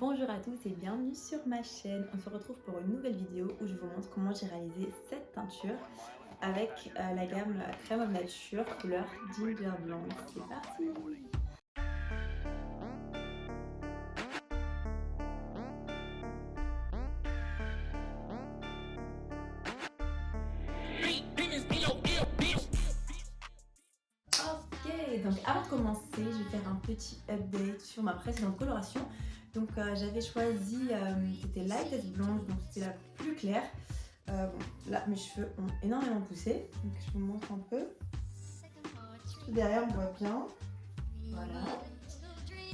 Bonjour à tous et bienvenue sur ma chaîne. On se retrouve pour une nouvelle vidéo où je vous montre comment j'ai réalisé cette teinture avec la gamme Crème of Nature couleur Ginger Blonde. C'est parti! Ok, donc avant de commencer, je vais faire un petit update sur ma précédente coloration. Donc j'avais choisi, c'était Lightest Blonde, donc c'était la plus claire. Bon, là mes cheveux ont énormément poussé, donc je vous montre un peu. Derrière on voit bien, voilà.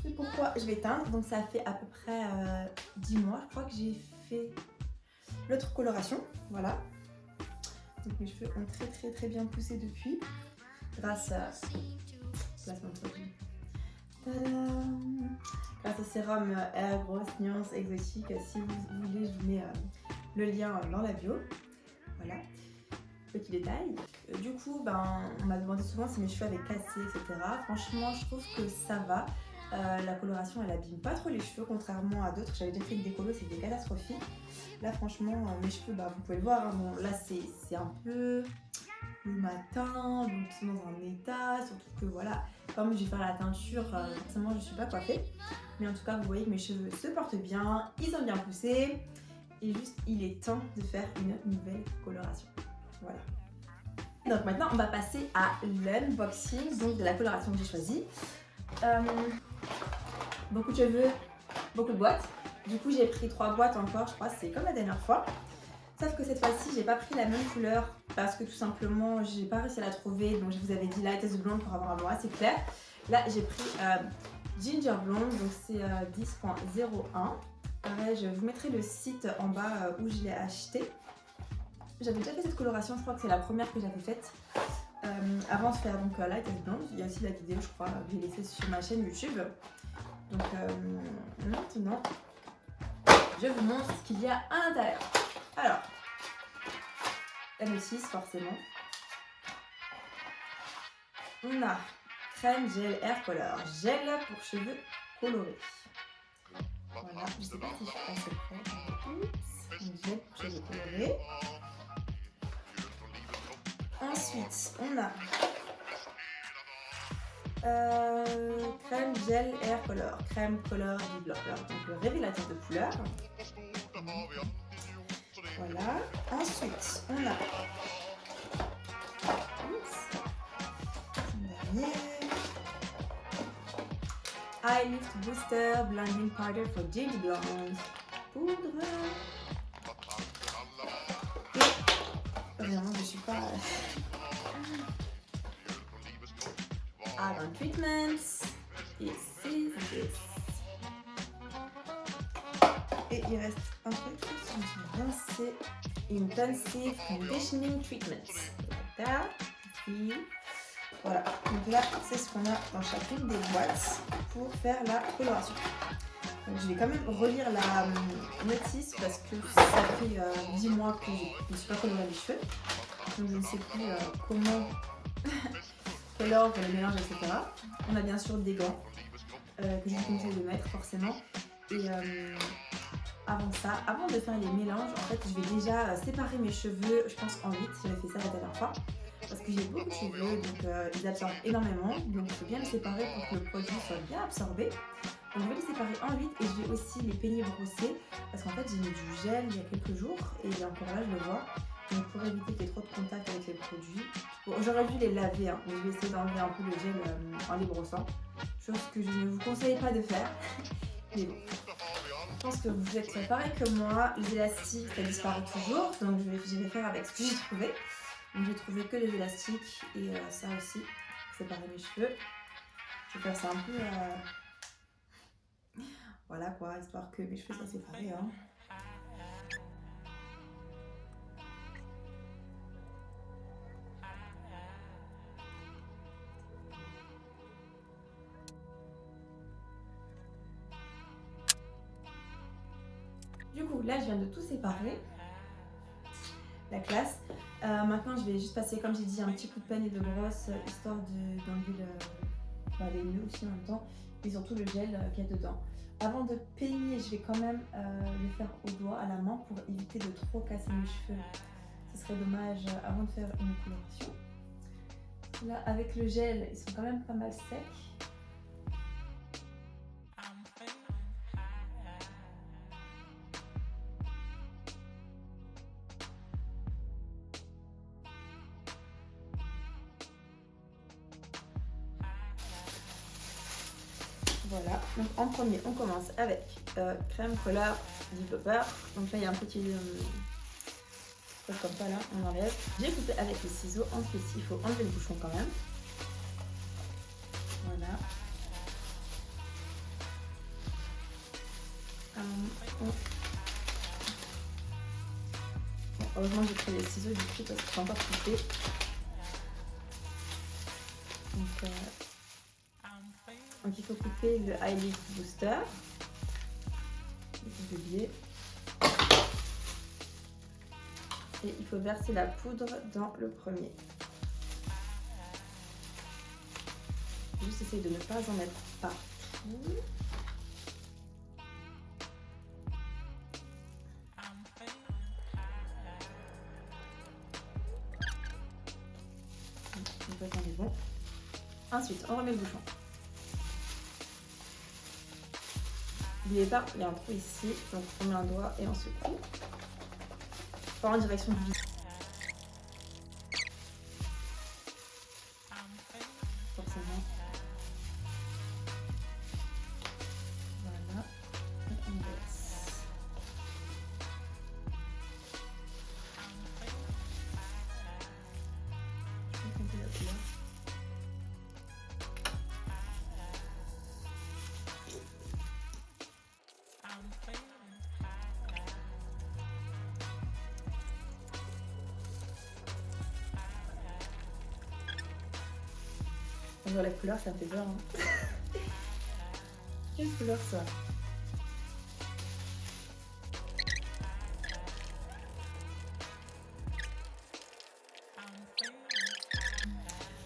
C'est pourquoi je vais teindre, donc ça fait à peu près 10 mois je crois que j'ai fait l'autre coloration, voilà. Donc mes cheveux ont très bien poussé depuis, grâce à placement de produit. Tadam! Grâce au sérum Air Grosse Nuance Exotique. Si vous voulez, je vous mets le lien dans la bio. Voilà, petit détail. Du coup, on m'a demandé souvent si mes cheveux avaient cassé, etc. Franchement, je trouve que ça va. La coloration, elle abîme pas trop les cheveux, contrairement à d'autres. J'avais déjà fait une décolo, c'était catastrophique. Là, franchement, mes cheveux, vous pouvez le voir. Hein, bon, là, c'est un peu le matin, donc ils sont dans un état, surtout que voilà, comme je vais faire la teinture, forcément je suis pas coiffée, mais en tout cas vous voyez que mes cheveux se portent bien, ils ont bien poussé, et juste il est temps de faire une nouvelle coloration. Voilà. Donc maintenant on va passer à l'unboxing donc de la coloration que j'ai choisie. Beaucoup de cheveux, beaucoup de boîtes. Du coup j'ai pris 3 boîtes encore, je crois, c'est comme la dernière fois. Sauf que cette fois-ci, j'ai pas pris la même couleur parce que tout simplement, j'ai pas réussi à la trouver. Donc je vous avais dit Lightest Blonde pour avoir un blanc assez clair. Là, j'ai pris Ginger Blonde, donc c'est 10.01. Pareil, je vous mettrai le site en bas où je l'ai acheté. J'avais déjà fait cette coloration, je crois que c'est la première que j'avais faite. Avant de faire donc Lightest Blonde, il y a aussi la vidéo, je crois, que j'ai laissée sur ma chaîne YouTube. Donc maintenant, je vous montre ce qu'il y a à l'intérieur. Alors, M6 forcément. On a crème gel hair color, gel pour cheveux colorés. Voilà, je sais pas si je suis assez près. Oups, gel pour cheveux colorés. Ensuite, on a crème gel hair color, crème color developer, donc le révélateur de couleur. Voilà. Ensuite, on a Eye Lift Booster Blending Powder for Ginger Blonde. Poudre. Et vraiment, je suis pas. Avant Treatments. Et c'est this. Et il reste un truc, c'est Intensive Conditioning Treatments. Là, ici. Voilà, donc là c'est ce qu'on a dans chacune des boîtes pour faire la coloration. Donc je vais quand même relire la notice parce que ça fait 10 mois que je ne suis pas colorée les cheveux. Donc je ne sais plus comment, quel ordre, le mélange, etc. On a bien sûr des gants que je vous conseille de mettre forcément. Et avant ça, avant de faire les mélanges, en fait je vais déjà séparer mes cheveux, je pense en 8, j'avais fait ça la dernière fois. Parce que j'ai beaucoup de cheveux, donc ils absorbent énormément, donc il faut bien les séparer pour que le produit soit bien absorbé. Donc je vais les séparer en 8 et je vais aussi les peigner brossés parce qu'en fait j'ai mis du gel il y a quelques jours et encore là je le vois. Donc pour éviter qu'il y ait trop de contact avec les produits, bon, j'aurais dû les laver, hein, mais je vais essayer d'enlever un peu le gel en les brossant, chose que je ne vous conseille pas de faire. Mais bon, je pense que vous êtes pareil que moi, les élastiques ça disparaît toujours, donc je vais faire avec ce que j'ai trouvé. Donc j'ai trouvé que les élastiques et ça aussi, pour séparer mes cheveux. Je vais faire ça un peu, voilà quoi, histoire que mes cheveux soient séparés. Hein. Du coup, là je viens de tout séparer, la classe. Maintenant je vais juste passer, comme j'ai dit, un petit coup de peigne et de brosse, histoire d'enlever les nœuds aussi en même temps, et surtout le gel qu'il y a dedans. Avant de peigner, je vais quand même le faire au doigt, à la main, pour éviter de trop casser mes cheveux. Ce serait dommage avant de faire une coloration. Là, avec le gel, ils sont quand même pas mal secs. Voilà, donc en premier, on commence avec crème couleur Deep Popper. Donc là, il y a un petit truc comme ça, là, on enlève. J'ai coupé avec les ciseaux. Ensuite, il faut enlever le bouchon quand même. Voilà. Bon, heureusement, j'ai pris les ciseaux du coup parce que c'est encore coupé. Donc il faut couper le Eyelid Booster. J'ai oublié. Et il faut verser la poudre dans le premier. Juste essayer de ne pas en mettre partout. Donc on est bon. Ensuite, on remet le bouchon. N'oubliez pas, il y a un trou ici, donc on met un doigt et on secoue. Pas en direction du vis. Forcément. Voilà. Et on baisse. Je vais compter la couleur. On voit la couleur, ça me fait peur. Hein. Quelle couleur ça?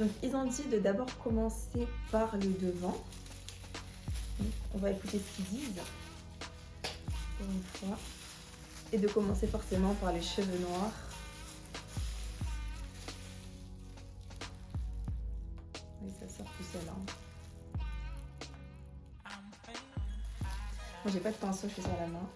Donc ils ont dit de d'abord commencer par le devant. Donc, on va écouter ce qu'ils disent pour une fois. Et de commencer forcément par les cheveux noirs. Oui, ça sort tout seul. Hein. Moi j'ai pas de pinceau, je fais ça à la main.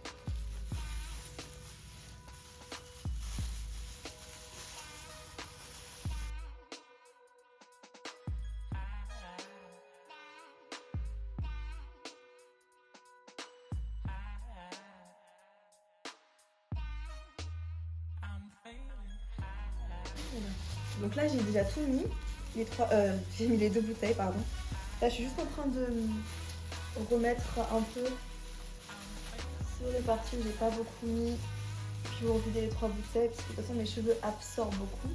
Donc là j'ai déjà tout mis, j'ai mis les 2 bouteilles, pardon. Là je suis juste en train de remettre un peu sur les parties où j'ai pas beaucoup mis, puis vous revider les 3 bouteilles parce que de toute façon mes cheveux absorbent beaucoup.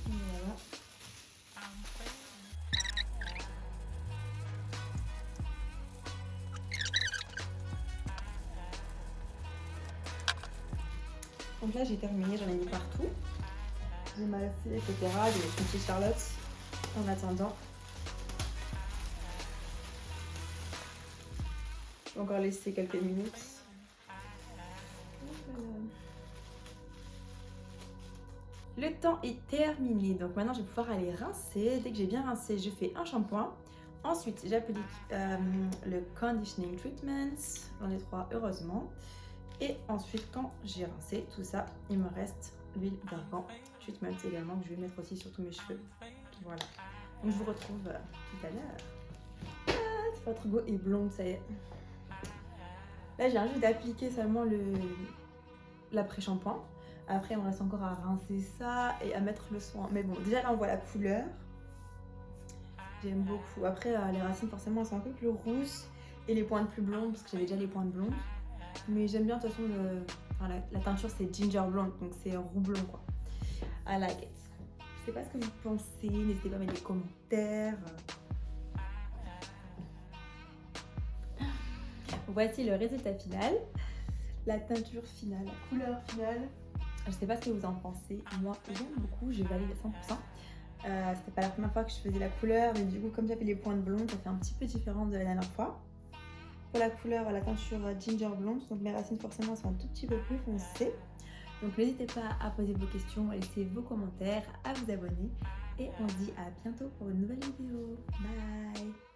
Voilà. Donc là j'ai terminé, j'en ai mis partout. J'ai massé, etc. J'ai mis une petite Charlotte en attendant. Je vais encore laisser quelques minutes. Le temps est terminé, donc maintenant je vais pouvoir aller rincer. Dès que j'ai bien rincé, je fais un shampoing. Ensuite, j'applique le conditioning treatment. J'en ai 3 heureusement. Et ensuite, quand j'ai rincé tout ça, il me reste l'huile d'argan treatment également que je vais mettre aussi sur tous mes cheveux. Voilà. Donc je vous retrouve tout à l'heure. Ah, votre go est blonde, ça y est. Là, j'ai juste d'appliquer seulement l'après-shampoing. Après, il me reste encore à rincer ça et à mettre le soin. Mais bon, déjà là, on voit la couleur. J'aime beaucoup. Après, les racines, forcément, elles sont un peu plus rousses et les pointes plus blondes parce que j'avais déjà les pointes blondes. Mais j'aime bien, de toute façon, la teinture, c'est ginger blonde, donc c'est roux blond, quoi. I like it. Je sais pas ce que vous pensez, n'hésitez pas à mettre des commentaires. Voici le résultat final. La teinture finale, la couleur finale. Je sais pas ce que vous en pensez. Moi, j'aime beaucoup, je valide à 100%. C'était pas la première fois que je faisais la couleur, mais du coup comme j'avais les pointes blondes, ça fait un petit peu différent de la dernière fois. Pour la couleur, la teinture ginger blonde, donc mes racines forcément sont un tout petit peu plus foncées. Donc n'hésitez pas à poser vos questions, à laisser vos commentaires, à vous abonner. Et on se dit à bientôt pour une nouvelle vidéo. Bye!